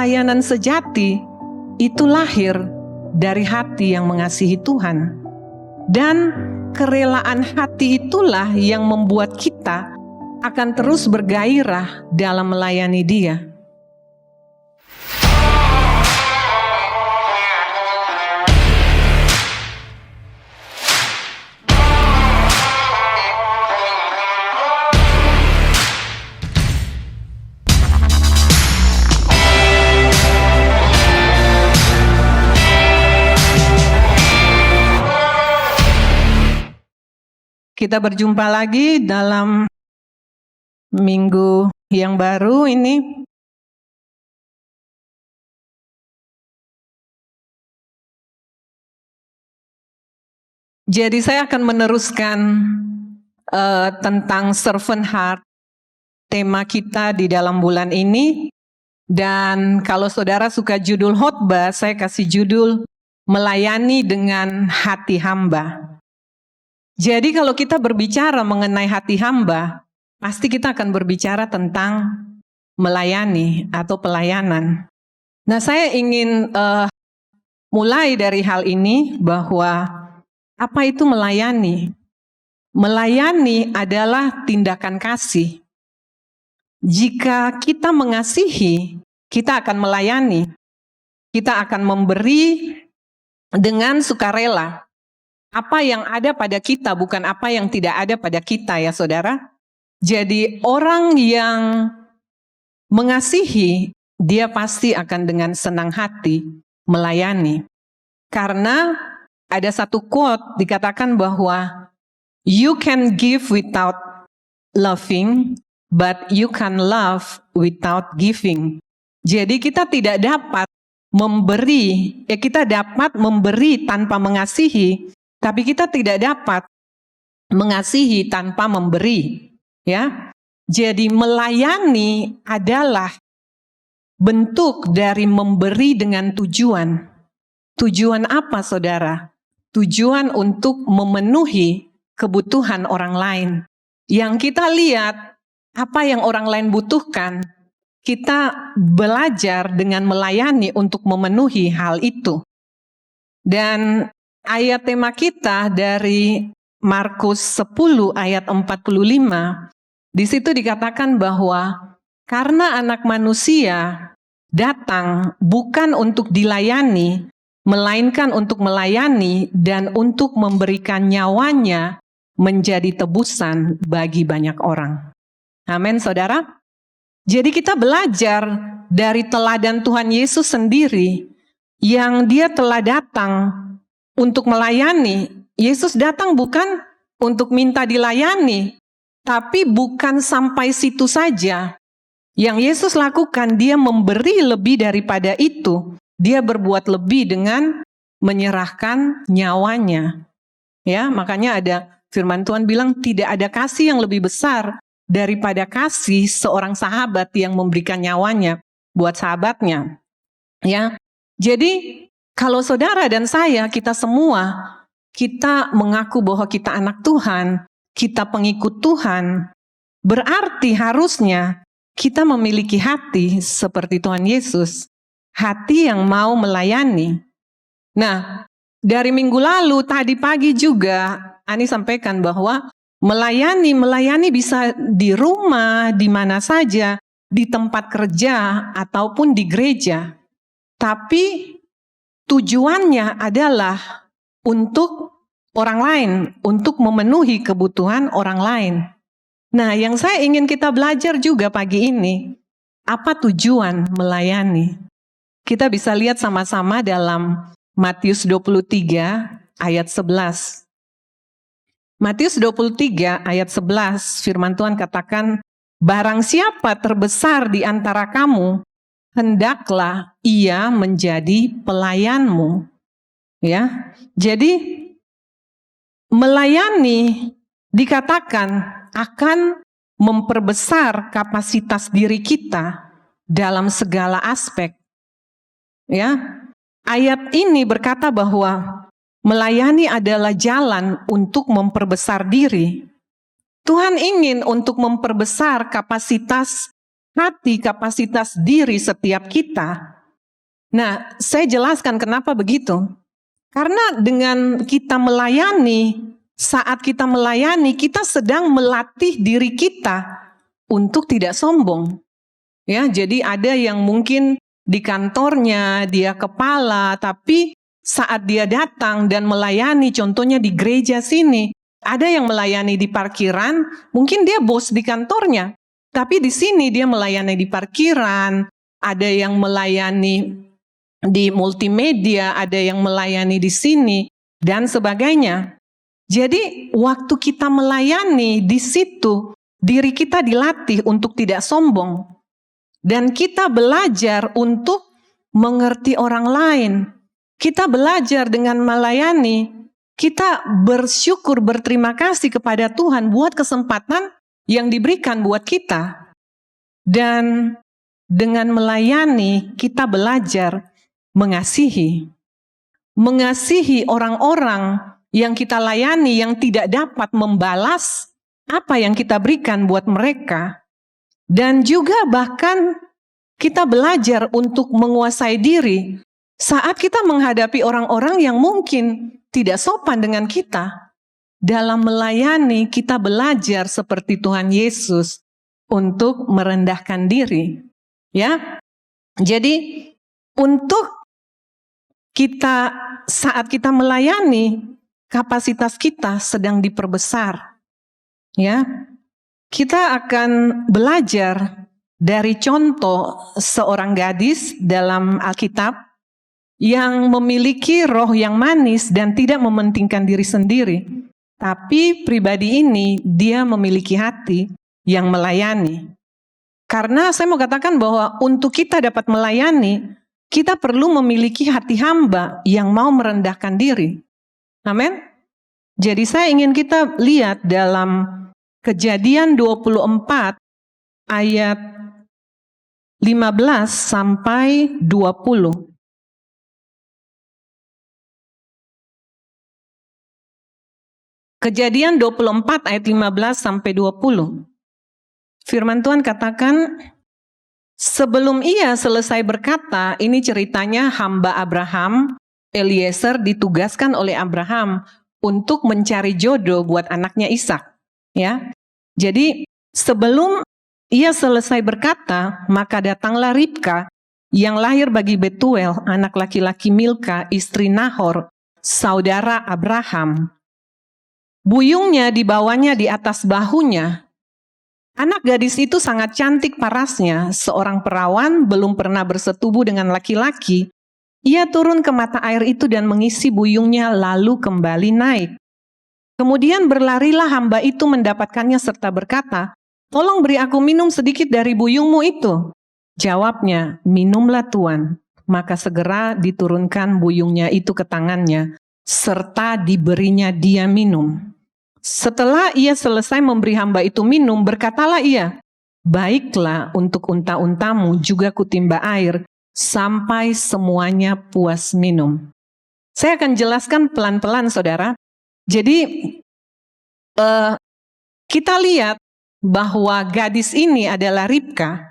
pelayanan sejati itu lahir dari hati yang mengasihi Tuhan. Dan kerelaan hati itulah yang membuat kita akan terus bergairah dalam melayani Dia. Kita berjumpa lagi dalam minggu yang baru ini. Jadi saya akan meneruskan tentang servant heart, tema kita di dalam bulan ini. Dan kalau saudara suka judul khotbah, saya kasih judul melayani dengan hati hamba. Jadi kalau kita berbicara mengenai hati hamba, pasti kita akan berbicara tentang melayani atau pelayanan. Nah, saya ingin mulai dari hal ini bahwa apa itu melayani? Melayani adalah tindakan kasih. Jika kita mengasihi, kita akan melayani. Kita akan memberi dengan sukarela. Apa yang ada pada kita, bukan apa yang tidak ada pada kita ya saudara. Jadi orang yang mengasihi, dia pasti akan dengan senang hati melayani. Karena ada satu quote dikatakan bahwa you can give without loving, but you can love without giving. Jadi kita tidak dapat memberi, kita dapat memberi tanpa mengasihi, tapi kita tidak dapat mengasihi tanpa memberi, ya. Jadi melayani adalah bentuk dari memberi dengan tujuan. Tujuan apa, saudara? Tujuan untuk memenuhi kebutuhan orang lain. Yang kita lihat apa yang orang lain butuhkan, kita belajar dengan melayani untuk memenuhi hal itu. Dan ayat tema kita dari Markus 10 ayat 45, di situ dikatakan bahwa karena anak manusia datang bukan untuk dilayani, melainkan untuk melayani dan untuk memberikan nyawanya menjadi tebusan bagi banyak orang. Amin, saudara. Jadi kita belajar dari teladan Tuhan Yesus sendiri yang Dia telah datang untuk melayani. Yesus datang bukan untuk minta dilayani, tapi bukan sampai situ saja. Yang Yesus lakukan, Dia memberi lebih daripada itu. Dia berbuat lebih dengan menyerahkan nyawanya. Ya, makanya ada firman Tuhan bilang tidak ada kasih yang lebih besar daripada kasih seorang sahabat yang memberikan nyawanya buat sahabatnya. Ya. Jadi kalau saudara dan saya, kita semua, kita mengaku bahwa kita anak Tuhan, kita pengikut Tuhan, berarti harusnya kita memiliki hati seperti Tuhan Yesus, hati yang mau melayani. Nah, dari minggu lalu, tadi pagi juga, Ani sampaikan bahwa melayani bisa di rumah, di mana saja, di tempat kerja, ataupun di gereja. Tapi tujuannya adalah untuk orang lain, untuk memenuhi kebutuhan orang lain. Nah, yang saya ingin kita belajar juga pagi ini, apa tujuan melayani? Kita bisa lihat sama-sama dalam Matius 23 ayat 11. Matius 23 ayat 11, firman Tuhan katakan, barang siapa terbesar di antara kamu, hendaklah ia menjadi pelayanmu. Ya, jadi melayani dikatakan akan memperbesar kapasitas diri kita dalam segala aspek. Ya, ayat ini berkata bahwa melayani adalah jalan untuk memperbesar diri. Tuhan ingin untuk memperbesar kapasitas hati, kapasitas diri setiap kita. Nah, saya jelaskan kenapa begitu. Karena dengan kita melayani, saat kita melayani, kita sedang melatih diri kita untuk tidak sombong. Ya, jadi ada yang mungkin di kantornya dia kepala, tapi saat dia datang dan melayani, contohnya di gereja sini, ada yang melayani di parkiran, mungkin dia bos di kantornya, tapi di sini dia melayani di parkiran, ada yang melayani di multimedia, ada yang melayani di sini, dan sebagainya. Jadi waktu kita melayani di situ, diri kita dilatih untuk tidak sombong. Dan kita belajar untuk mengerti orang lain. Kita belajar dengan melayani, kita bersyukur, berterima kasih kepada Tuhan buat kesempatan yang diberikan buat kita. Dan dengan melayani, kita belajar mengasihi orang-orang yang kita layani yang tidak dapat membalas apa yang kita berikan buat mereka. Dan juga bahkan kita belajar untuk menguasai diri saat kita menghadapi orang-orang yang mungkin tidak sopan dengan kita. Dalam melayani kita belajar seperti Tuhan Yesus untuk merendahkan diri. Ya. Jadi untuk kita saat kita melayani, kapasitas kita sedang diperbesar. Ya. Kita akan belajar dari contoh seorang gadis dalam Alkitab yang memiliki roh yang manis dan tidak mementingkan diri sendiri. Tapi pribadi ini dia memiliki hati yang melayani. Karena saya mau katakan bahwa untuk kita dapat melayani, kita perlu memiliki hati hamba yang mau merendahkan diri. Amin. Jadi saya ingin kita lihat dalam Kejadian 24 ayat 15 sampai 20. Kejadian 24 ayat 15 sampai 20. Firman Tuhan katakan, sebelum ia selesai berkata, ini ceritanya hamba Abraham, Eliezer ditugaskan oleh Abraham untuk mencari jodoh buat anaknya Ishak. Ya, jadi sebelum ia selesai berkata, maka datanglah Ribka yang lahir bagi Betuel, anak laki-laki Milka, istri Nahor, saudara Abraham. Buyungnya dibawanya di atas bahunya. Anak gadis itu sangat cantik parasnya, seorang perawan belum pernah bersetubuh dengan laki-laki. Ia turun ke mata air itu dan mengisi buyungnya lalu kembali naik. Kemudian berlarilah hamba itu mendapatkannya serta berkata, tolong beri aku minum sedikit dari buyungmu itu. Jawabnya, minumlah Tuan. Maka segera diturunkan buyungnya itu ke tangannya, serta diberinya dia minum. Setelah ia selesai memberi hamba itu minum, berkatalah ia, baiklah untuk unta-untamu juga kutimba air, sampai semuanya puas minum. Saya akan jelaskan pelan-pelan saudara. Jadi kita lihat bahwa gadis ini adalah Ribka.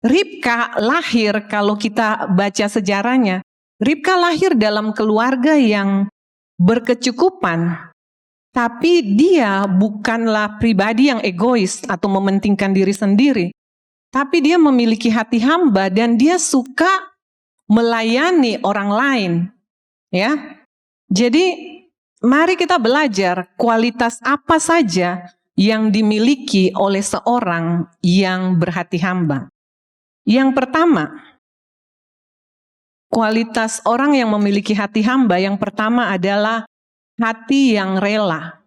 Ribka lahir, kalau kita baca sejarahnya, Ribka lahir dalam keluarga yang berkecukupan. Tapi dia bukanlah pribadi yang egois atau mementingkan diri sendiri. Tapi dia memiliki hati hamba dan dia suka melayani orang lain. Ya. Jadi mari kita belajar kualitas apa saja yang dimiliki oleh seorang yang berhati hamba. Yang pertama, kualitas orang yang memiliki hati hamba yang pertama adalah hati yang rela.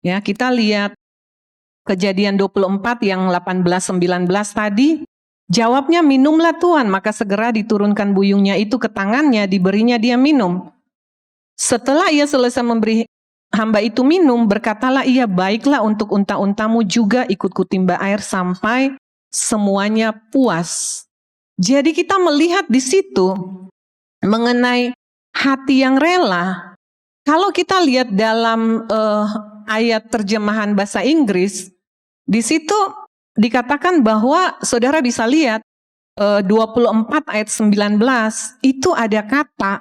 Ya, kita lihat Kejadian 24 yang 18-19 tadi, jawabnya minumlah Tuan, maka segera diturunkan buyungnya itu ke tangannya, diberinya dia minum. Setelah ia selesai memberi hamba itu minum, berkatalah ia, baiklah untuk unta-untamu juga ikut kutimba air sampai semuanya puas. Jadi kita melihat di situ mengenai hati yang rela. Kalau kita lihat dalam ayat terjemahan bahasa Inggris, di situ dikatakan bahwa saudara bisa lihat 24 ayat 19 itu ada kata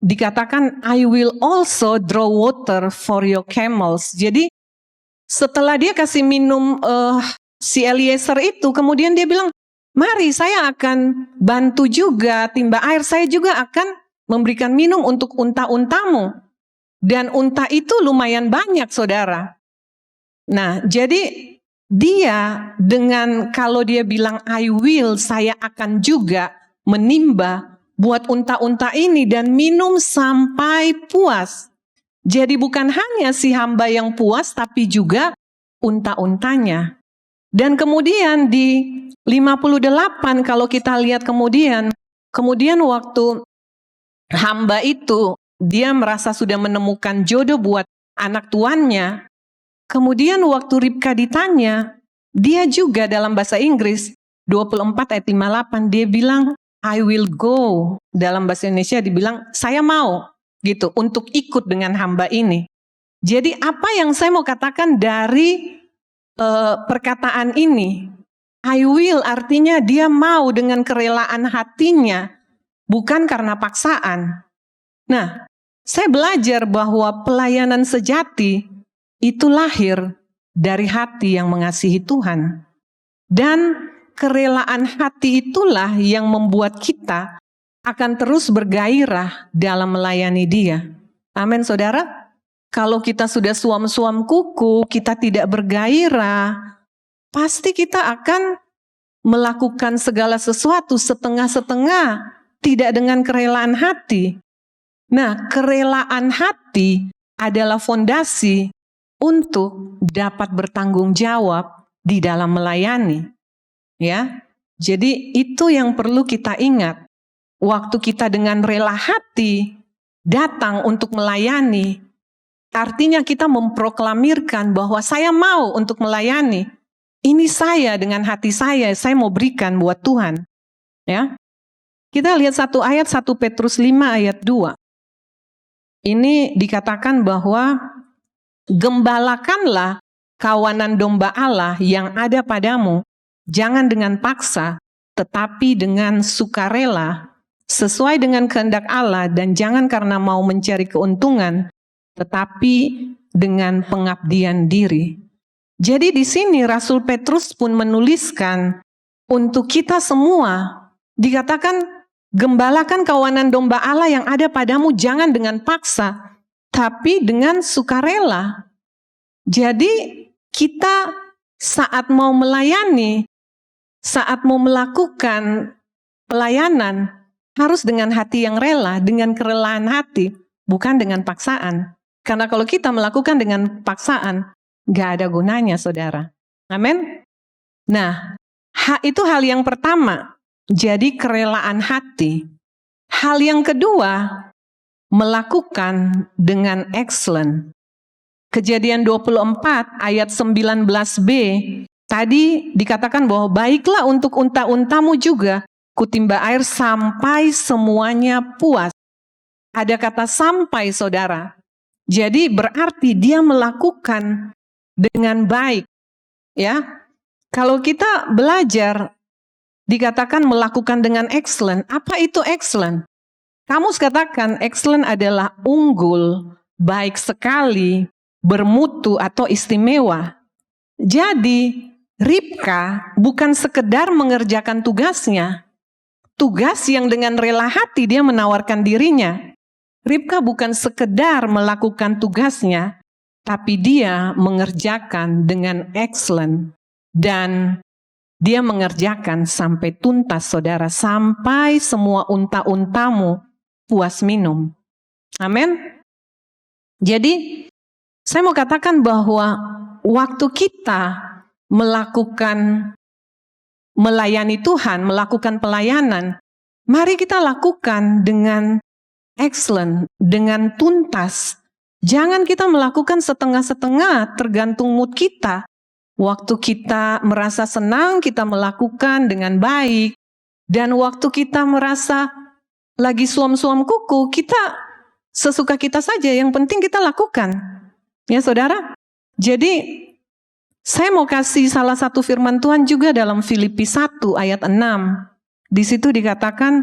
dikatakan I will also draw water for your camels. Jadi setelah dia kasih minum si Eliezer itu, kemudian dia bilang, mari saya akan bantu juga timba air, saya juga akan memberikan minum untuk unta-untamu. Dan unta itu lumayan banyak, saudara. Nah, jadi dia dengan kalau dia bilang I will, saya akan juga menimba buat unta-unta ini dan minum sampai puas. Jadi bukan hanya si hamba yang puas, tapi juga unta-untanya. Dan kemudian di 58 kalau kita lihat kemudian waktu hamba itu dia merasa sudah menemukan jodoh buat anak tuannya. Kemudian waktu Ribka ditanya, dia juga dalam bahasa Inggris 24 ayat 58 dia bilang I will go. Dalam bahasa Indonesia dibilang saya mau gitu untuk ikut dengan hamba ini. Jadi apa yang saya mau katakan dari perkataan ini, I will artinya dia mau dengan kerelaan hatinya, bukan karena paksaan. Nah, saya belajar bahwa pelayanan sejati itu lahir dari hati yang mengasihi Tuhan. Dan kerelaan hati itulah yang membuat kita akan terus bergairah dalam melayani Dia. Amin, saudara. Kalau kita sudah suam-suam kuku, kita tidak bergairah, pasti kita akan melakukan segala sesuatu setengah-setengah, tidak dengan kerelaan hati. Nah, kerelaan hati adalah fondasi untuk dapat bertanggung jawab di dalam melayani. Ya, jadi itu yang perlu kita ingat. Waktu kita dengan rela hati datang untuk melayani, artinya kita memproklamirkan bahwa saya mau untuk melayani. Ini saya dengan hati saya mau berikan buat Tuhan. Ya, kita lihat satu ayat 1 Petrus 5 ayat 2. Ini dikatakan bahwa gembalakanlah kawanan domba Allah yang ada padamu, jangan dengan paksa, tetapi dengan sukarela, sesuai dengan kehendak Allah, dan jangan karena mau mencari keuntungan, tetapi dengan pengabdian diri. Jadi di sini Rasul Petrus pun menuliskan untuk kita semua, dikatakan gembalakan kawanan domba Allah yang ada padamu, jangan dengan paksa, tapi dengan sukarela. Jadi kita saat mau melayani, saat mau melakukan pelayanan, harus dengan hati yang rela, dengan kerelaan hati, bukan dengan paksaan. Karena kalau kita melakukan dengan paksaan, gak ada gunanya, saudara. Amin. Nah, itu hal yang pertama. Jadi kerelaan hati. Hal yang kedua, melakukan dengan excellent. Kejadian 24 ayat 19b, tadi dikatakan bahwa baiklah untuk unta-untamu juga, kutimba air sampai semuanya puas. Ada kata sampai, saudara. Jadi berarti dia melakukan dengan baik. Ya, kalau kita belajar, dikatakan melakukan dengan excellent. Apa itu excellent? Kamu katakan excellent adalah unggul, baik sekali, bermutu atau istimewa. Jadi Ribka bukan sekedar mengerjakan tugasnya. Tugas yang dengan rela hati dia menawarkan dirinya. Ribka bukan sekedar melakukan tugasnya, tapi dia mengerjakan dengan excellent. Dan dia mengerjakan sampai tuntas, saudara, sampai semua unta-untamu puas minum. Amin. Jadi, saya mau katakan bahwa waktu kita melakukan melayani Tuhan, melakukan pelayanan, mari kita lakukan dengan excellent, dengan tuntas. Jangan kita melakukan setengah-setengah, tergantung mood kita. Waktu kita merasa senang, kita melakukan dengan baik. Dan waktu kita merasa lagi suam-suam kuku, kita sesuka kita saja, yang penting kita lakukan. Ya, saudara? Jadi, saya mau kasih salah satu firman Tuhan juga dalam Filipi 1 ayat 6. Di situ dikatakan,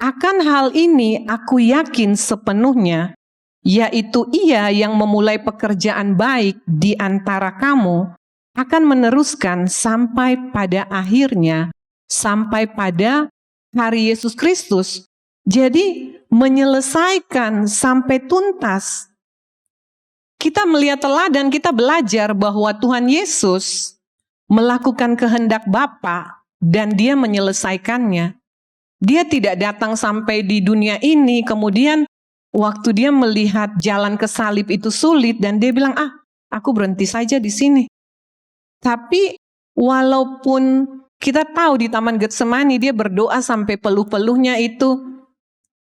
akan hal ini aku yakin sepenuhnya, yaitu Ia yang memulai pekerjaan baik di antara kamu akan meneruskan sampai pada akhirnya, sampai pada hari Yesus Kristus. Jadi menyelesaikan sampai tuntas. Kita melihat teladan, kita belajar bahwa Tuhan Yesus melakukan kehendak Bapa dan Dia menyelesaikannya. Dia tidak datang sampai di dunia ini, kemudian waktu Dia melihat jalan ke salib itu sulit dan Dia bilang, aku berhenti saja di sini. Tapi walaupun kita tahu di Taman Getsemani Dia berdoa sampai peluh-peluhnya itu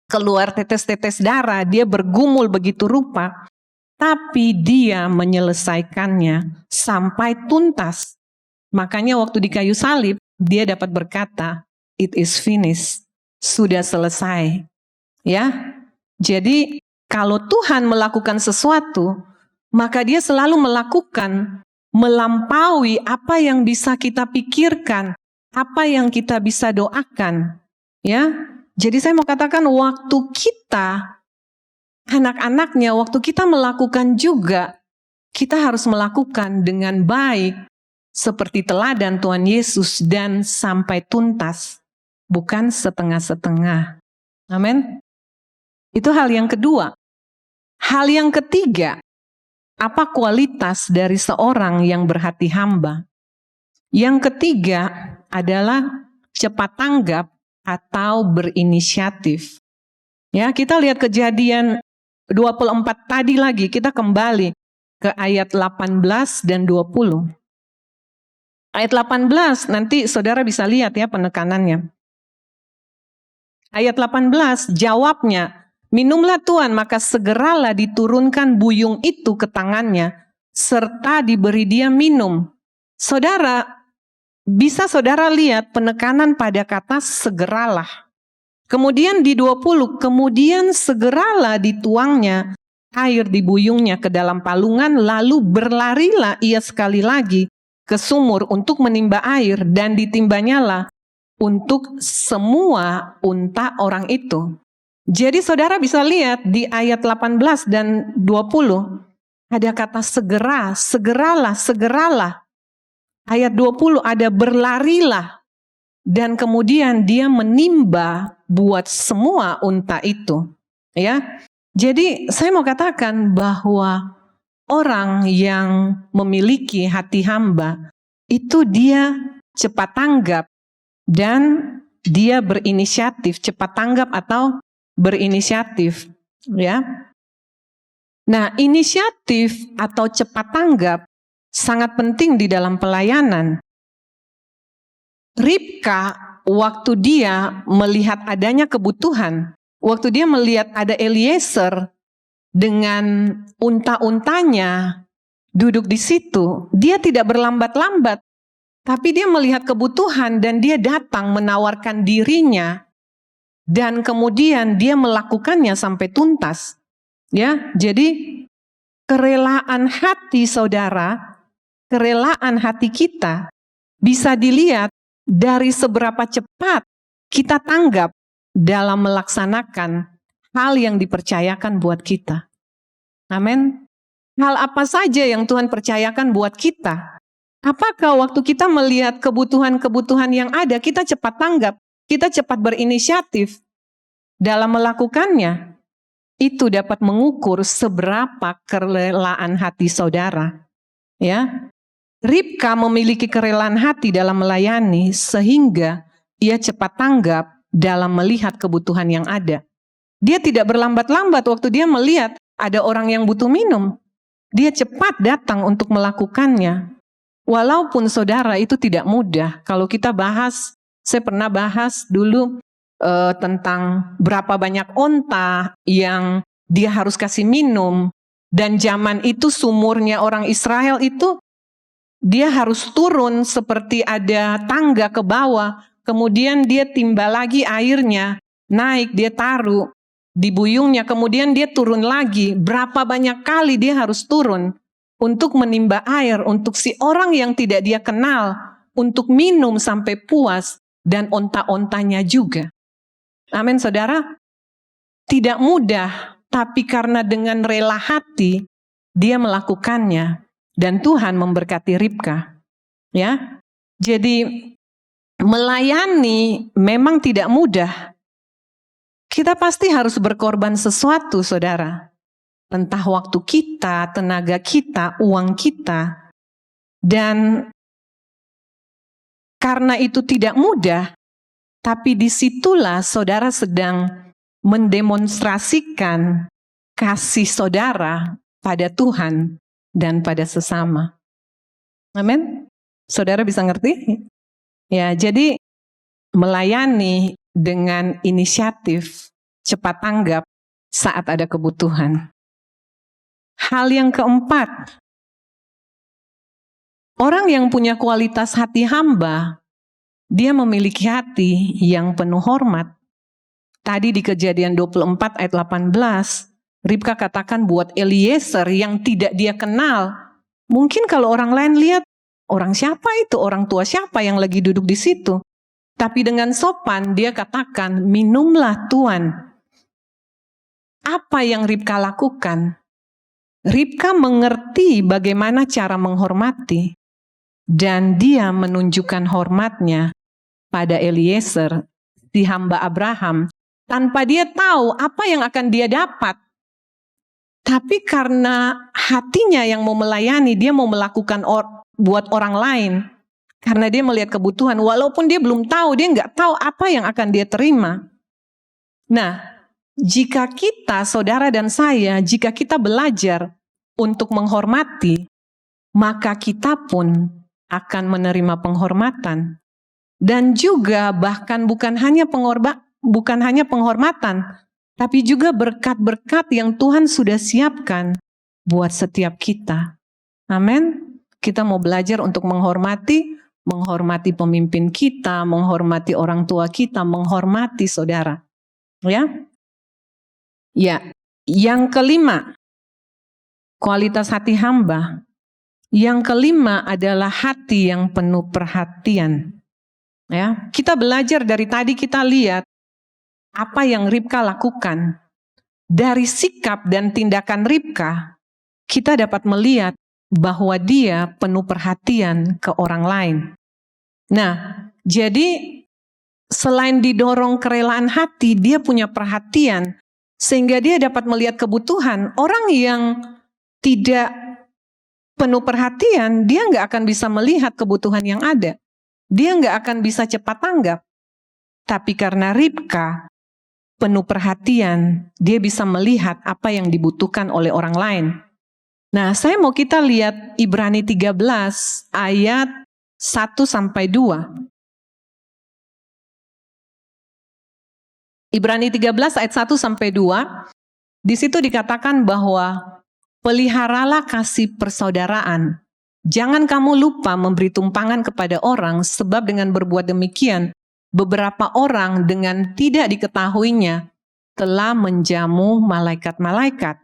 keluar tetes-tetes darah, Dia bergumul begitu rupa, tapi Dia menyelesaikannya sampai tuntas. Makanya waktu di kayu salib, Dia dapat berkata, it is finished, sudah selesai. Ya, jadi kalau Tuhan melakukan sesuatu, maka Dia selalu melakukan melampaui apa yang bisa kita pikirkan, apa yang kita bisa doakan. Ya, jadi saya mau katakan waktu kita, anak-anaknya, waktu kita melakukan juga, kita harus melakukan dengan baik, seperti teladan Tuhan Yesus dan sampai tuntas. Bukan setengah-setengah. Amin. Itu hal yang kedua. Hal yang ketiga, apa kualitas dari seorang yang berhati hamba? Yang ketiga adalah cepat tanggap atau berinisiatif. Ya, kita lihat Kejadian 24 tadi lagi, kita kembali ke ayat 18 dan 20. Ayat 18, nanti saudara bisa lihat ya penekanannya. Ayat 18, jawabnya, minumlah Tuhan, maka segeralah diturunkan buyung itu ke tangannya, serta diberi dia minum. Saudara, bisa saudara lihat penekanan pada kata segeralah. Kemudian di 20, kemudian segeralah dituangnya air di buyungnya ke dalam palungan, lalu berlarilah ia sekali lagi ke sumur untuk menimba air, dan ditimbanyalah untuk semua unta orang itu. Jadi saudara bisa lihat di ayat 18 dan 20, ada kata segera, segeralah, segeralah. Ayat 20 ada berlarilah, dan kemudian dia menimba buat semua unta itu. Ya, jadi saya mau katakan bahwa orang yang memiliki hati hamba, itu dia cepat tanggap, dan dia berinisiatif, cepat tanggap atau berinisiatif, ya. Nah, inisiatif atau cepat tanggap sangat penting di dalam pelayanan. Ribka waktu dia melihat adanya kebutuhan, waktu dia melihat ada Eliezer dengan unta-untanya duduk di situ, dia tidak berlambat-lambat. Tapi dia melihat kebutuhan dan dia datang menawarkan dirinya, dan kemudian dia melakukannya sampai tuntas. Ya, jadi kerelaan hati saudara, kerelaan hati kita bisa dilihat dari seberapa cepat kita tanggap dalam melaksanakan hal yang dipercayakan buat kita. Amin. Hal apa saja yang Tuhan percayakan buat kita? Apakah waktu kita melihat kebutuhan-kebutuhan yang ada, kita cepat tanggap, kita cepat berinisiatif dalam melakukannya? Itu dapat mengukur seberapa kerelaan hati saudara. Ya, Ribka memiliki kerelaan hati dalam melayani sehingga ia cepat tanggap dalam melihat kebutuhan yang ada. Dia tidak berlambat-lambat waktu dia melihat ada orang yang butuh minum. Dia cepat datang untuk melakukannya. Walaupun saudara itu tidak mudah. Kalau kita bahas, saya pernah bahas dulu tentang berapa banyak onta yang dia harus kasih minum. Dan zaman itu sumurnya orang Israel itu dia harus turun seperti ada tangga ke bawah. Kemudian dia timba lagi airnya, naik dia taruh di buyungnya. Kemudian dia turun lagi. Berapa banyak kali dia harus turun untuk menimba air untuk si orang yang tidak dia kenal, untuk minum sampai puas. dan onta-ontanya juga. Amin, saudara. Tidak mudah, tapi karena dengan rela hati dia melakukannya dan Tuhan memberkati Ribka. Ya. Jadi melayani memang tidak mudah. Kita pasti harus berkorban sesuatu, saudara. Entah waktu kita, tenaga kita, uang kita. Dan karena itu tidak mudah, tapi disitulah saudara sedang mendemonstrasikan kasih saudara pada Tuhan dan pada sesama. Amin? Saudara bisa ngerti? Ya, jadi melayani dengan inisiatif, cepat tanggap saat ada kebutuhan. Hal yang keempat, orang yang punya kualitas hati hamba, dia memiliki hati yang penuh hormat. Tadi di Kejadian 24 ayat 18, Ribka katakan buat Eliezer yang tidak dia kenal. Mungkin kalau orang lain lihat, orang siapa itu, orang tua siapa yang lagi duduk di situ. Tapi dengan sopan dia katakan, minumlah Tuan. Apa yang Ribka lakukan? Ribka mengerti bagaimana cara menghormati. Dan dia menunjukkan hormatnya pada Eliezer, si hamba Abraham, tanpa dia tahu apa yang akan dia dapat. Tapi karena hatinya yang mau melayani, dia mau melakukan buat orang lain. Karena dia melihat kebutuhan, walaupun dia belum tahu, dia nggak tahu apa yang akan dia terima. Nah, jika kita, saudara dan saya, jika kita belajar untuk menghormati, maka kita pun akan menerima penghormatan. Dan juga bahkan bukan hanya penghormatan, tapi juga berkat-berkat yang Tuhan sudah siapkan buat setiap kita. Amin. Kita mau belajar untuk menghormati pemimpin kita, menghormati orang tua kita, menghormati saudara. Ya. Ya. Yang kelima, kualitas hati hamba. Yang kelima adalah hati yang penuh perhatian. Ya, kita belajar dari tadi, kita lihat apa yang Ribka lakukan. Dari sikap dan tindakan Ribka, kita dapat melihat bahwa dia penuh perhatian ke orang lain. Nah, jadi selain didorong kerelaan hati, dia punya perhatian sehingga dia dapat melihat kebutuhan. Orang yang tidak penuh perhatian, dia nggak akan bisa melihat kebutuhan yang ada. Dia nggak akan bisa cepat tanggap. Tapi karena Ribka penuh perhatian, dia bisa melihat apa yang dibutuhkan oleh orang lain. Nah, saya mau kita lihat Ibrani 13 ayat 1-2. Ibrani 13 ayat 1-2, di situ dikatakan bahwa peliharalah kasih persaudaraan. Jangan kamu lupa memberi tumpangan kepada orang, sebab dengan berbuat demikian, beberapa orang dengan tidak diketahuinya telah menjamu malaikat-malaikat.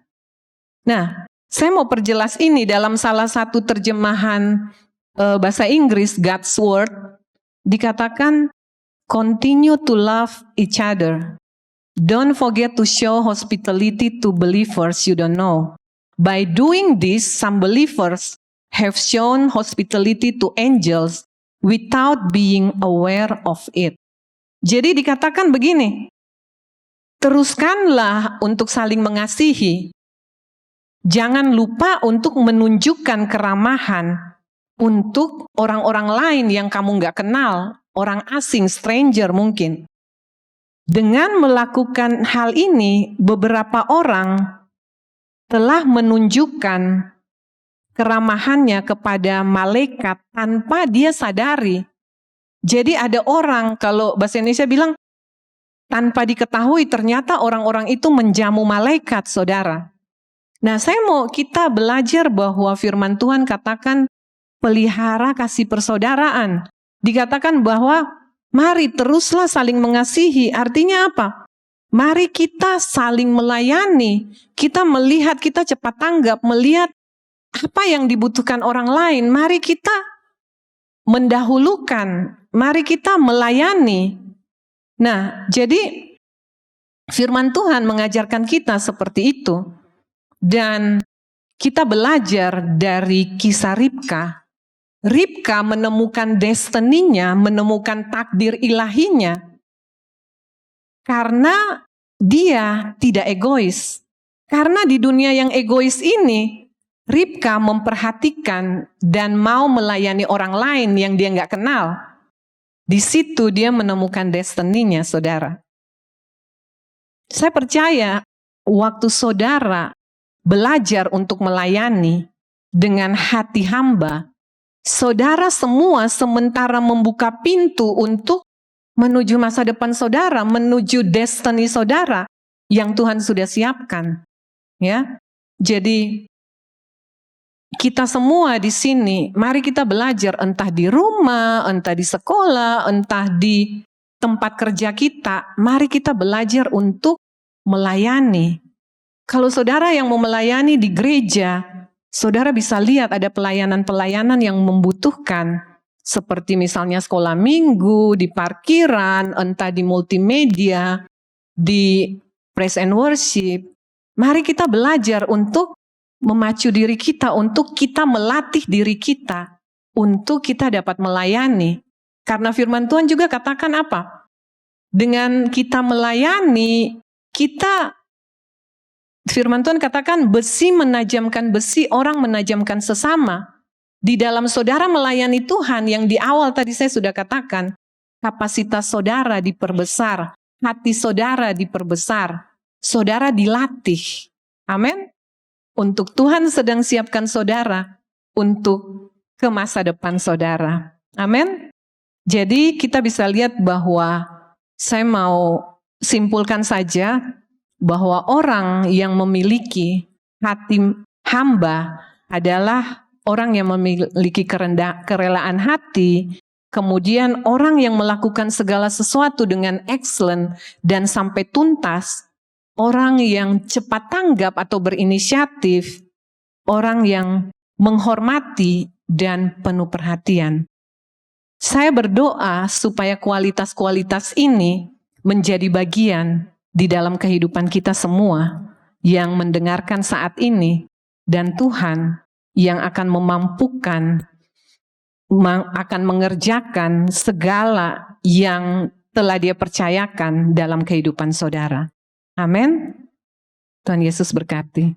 Nah, saya mau perjelas ini dalam salah satu terjemahan bahasa Inggris, God's Word, dikatakan, continue to love each other. Don't forget to show hospitality to believers you don't know. By doing this, some believers have shown hospitality to angels without being aware of it. Jadi dikatakan begini, teruskanlah untuk saling mengasihi. Jangan lupa untuk menunjukkan keramahan untuk orang-orang lain yang kamu nggak kenal, orang asing, stranger mungkin. Dengan melakukan hal ini, beberapa orang telah menunjukkan keramahannya kepada malaikat tanpa dia sadari. Jadi ada orang, kalau bahasa Indonesia bilang, tanpa diketahui ternyata orang-orang itu menjamu malaikat, saudara. Nah, saya mau kita belajar bahwa firman Tuhan katakan pelihara kasih persaudaraan. Dikatakan bahwa mari teruslah saling mengasihi. Artinya apa? Mari kita saling melayani. Kita melihat, kita cepat tanggap, melihat apa yang dibutuhkan orang lain. Mari kita mendahulukan, mari kita melayani. Nah, jadi firman Tuhan mengajarkan kita seperti itu. Dan kita belajar dari kisah Ribka. Ribka menemukan destininya, menemukan takdir ilahinya. Karena dia tidak egois. Karena di dunia yang egois ini, Ribka memperhatikan dan mau melayani orang lain yang dia nggak kenal. Di situ dia menemukan destininya, saudara. Saya percaya waktu saudara belajar untuk melayani dengan hati hamba, saudara semua sementara membuka pintu untuk menuju masa depan saudara, menuju destiny saudara yang Tuhan sudah siapkan. Ya, jadi kita semua di sini, mari kita belajar entah di rumah, entah di sekolah, entah di tempat kerja kita, mari kita belajar untuk melayani. Kalau saudara yang mau melayani di gereja, saudara bisa lihat ada pelayanan-pelayanan yang membutuhkan, seperti misalnya sekolah minggu, di parkiran, entah di multimedia, di praise and worship. Mari kita belajar untuk memacu diri kita, untuk kita melatih diri kita, untuk kita dapat melayani. Karena firman Tuhan juga katakan apa? Dengan kita melayani, firman Tuhan katakan besi menajamkan besi, orang menajamkan sesama. Di dalam saudara melayani Tuhan yang di awal tadi saya sudah katakan, kapasitas saudara diperbesar, hati saudara diperbesar, saudara dilatih. Amin. Untuk Tuhan sedang siapkan saudara untuk ke masa depan saudara. Amin. Jadi kita bisa lihat bahwa saya mau simpulkan saja bahwa orang yang memiliki hati hamba adalah orang yang memiliki kerelaan hati, kemudian orang yang melakukan segala sesuatu dengan excellent dan sampai tuntas, orang yang cepat tanggap atau berinisiatif, orang yang menghormati dan penuh perhatian. Saya berdoa supaya kualitas-kualitas ini menjadi bagian di dalam kehidupan kita semua yang mendengarkan saat ini, dan Tuhan yang akan memampukan, akan mengerjakan segala yang telah Dia percayakan dalam kehidupan saudara. Amin. Tuhan Yesus berkati.